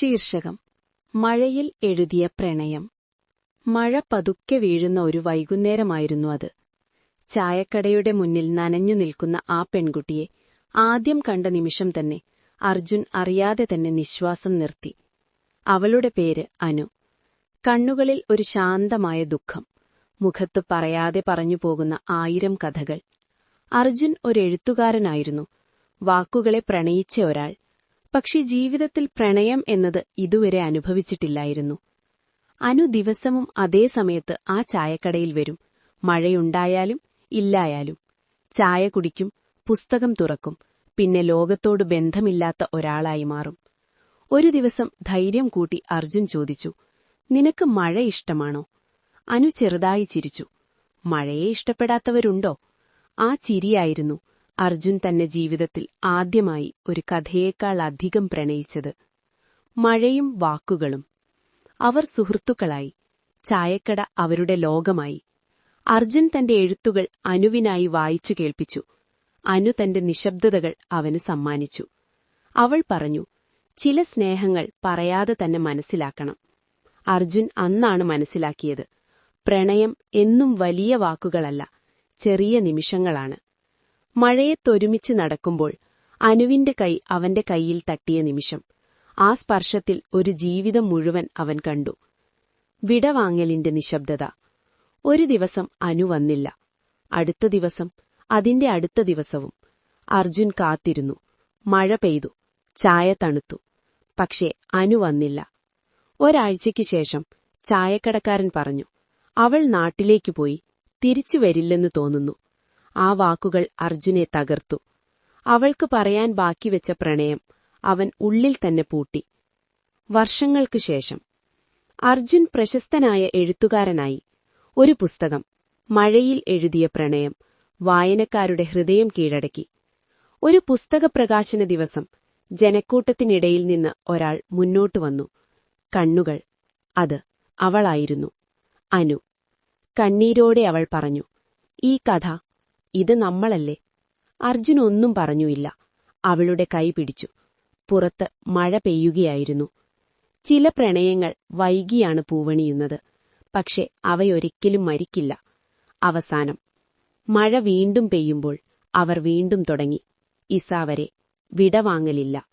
ശീർഷകം മഴയിൽ എഴുതിയ പ്രണയം. മഴ പതുക്കെ വീഴുന്ന ഒരു വൈകുന്നേരമായിരുന്നു അത്. ചായക്കടയുടെ മുന്നിൽ നനഞ്ഞു നിൽക്കുന്ന ആ പെൺകുട്ടിയെ ആദ്യം കണ്ട നിമിഷം തന്നെ അർജുൻ അറിയാതെ തന്നെ നിശ്വാസം നിർത്തി. അവളുടെ പേര് അനു. കണ്ണുകളിൽ ഒരു ശാന്തമായ ദുഃഖം, മുഖത്ത് പറയാതെ പറഞ്ഞു പോകുന്ന 1000 കഥകൾ. അർജുൻ ഒരെഴുത്തുകാരനായിരുന്നു, വാക്കുകളെ പ്രണയിച്ച ഒരാൾ. പക്ഷെ ജീവിതത്തിൽ പ്രണയം എന്നത് ഇതുവരെ അനുഭവിച്ചിട്ടില്ലായിരുന്നു. അനു ദിവസവും അതേ സമയത്ത് ആ ചായക്കടയിൽ വരും. മഴയുണ്ടായാലും ഇല്ലായാലും. ചായ കുടിക്കും, പുസ്തകം തുറക്കും, പിന്നെ ലോകത്തോട് ബന്ധമില്ലാത്ത ഒരാളായി മാറും. ഒരു ദിവസം ധൈര്യം കൂട്ടി അർജുൻ ചോദിച്ചു, "നിനക്ക് മഴ ഇഷ്ടമാണോ?" അനു ചെറുതായി ചിരിച്ചു. മഴയെ ഇഷ്ടപ്പെടാത്തവരുണ്ടോ? ആ ചിരിയായിരുന്നു അർജുൻ തന്റെ ജീവിതത്തിൽ ആദ്യമായി ഒരു കഥയേക്കാൾ അധികം പ്രണയിച്ചത്. മഴയും വാക്കുകളും. അവർ സുഹൃത്തുക്കളായി. ചായക്കട അവരുടെ ലോകമായി. അർജുൻ തന്റെ എഴുത്തുകൾ അനുവിനായി വായിച്ചു കേൾപ്പിച്ചു. അനു തന്റെ നിശബ്ദതകൾ അവന് സമ്മാനിച്ചു. അവൾ പറഞ്ഞു, "ചില സ്നേഹങ്ങൾ പറയാതെ തന്നെ മനസ്സിലാക്കണം." അർജുൻ അന്നാണ് മനസ്സിലാക്കിയത്, പ്രണയം എന്നും വലിയ വാക്കുകളല്ല, ചെറിയ നിമിഷങ്ങളാണ്. മഴയത്തൊരുമിച്ച് നടക്കുമ്പോൾ അനുവിന്റെ കൈ അവന്റെ കൈയിൽ തട്ടിയ നിമിഷം, ആ സ്പർശത്തിൽ ഒരു ജീവിതം മുഴുവൻ അവൻ കണ്ടു. വിടവാങ്ങലിന്റെ നിശബ്ദത. ഒരു ദിവസം അനു വന്നില്ല. അടുത്ത ദിവസം, അതിന്റെ അടുത്ത ദിവസവും. അർജുൻ കാത്തിരുന്നു. മഴ പെയ്തു, ചായ തണുത്തു. പക്ഷേ അനു വന്നില്ല. ഒരാഴ്ചയ്ക്ക് ശേഷം ചായക്കടക്കാരൻ പറഞ്ഞു, "അവൾ നാട്ടിലേക്കു പോയി, തിരിച്ചു വരില്ലെന്ന് തോന്നുന്നു." ആ വാക്കുകൾ അർജുനെ തകർത്തു. അവൾക്ക് പറയാൻ ബാക്കിവെച്ച പ്രണയം അവൻ ഉള്ളിൽ തന്നെ പൂട്ടി. വർഷങ്ങൾക്കു ശേഷം അർജുൻ പ്രശസ്തനായ എഴുത്തുകാരനായി. ഒരു പുസ്തകം, മഴയിൽ എഴുതിയ പ്രണയം, വായനക്കാരുടെ ഹൃദയം കീഴടക്കി. ഒരു പുസ്തക പ്രകാശന ദിവസം ജനക്കൂട്ടത്തിനിടയിൽ നിന്ന് ഒരാൾ മുന്നോട്ടു വന്നു. കണ്ണുകൾ. അത് അവളായിരുന്നു, അനു. കണ്ണീരോടെ അവൾ പറഞ്ഞു, "ഈ കഥ, ഇത് നമ്മളല്ലേ?" അർജുൻ ഒന്നും പറഞ്ഞുമില്ല. അവളുടെ കൈ പിടിച്ചു. പുറത്ത് മഴ പെയ്യുകയായിരുന്നു. ചില പ്രണയങ്ങൾ വൈകിയാണ് പൂവണിയുന്നത്, പക്ഷെ അവയൊരിക്കലും മരിക്കില്ല. അവസാനം മഴ വീണ്ടും പെയ്യുമ്പോൾ അവർ വീണ്ടും തുടങ്ങി. ഇസാവരെ വിടവാങ്ങലില്ല.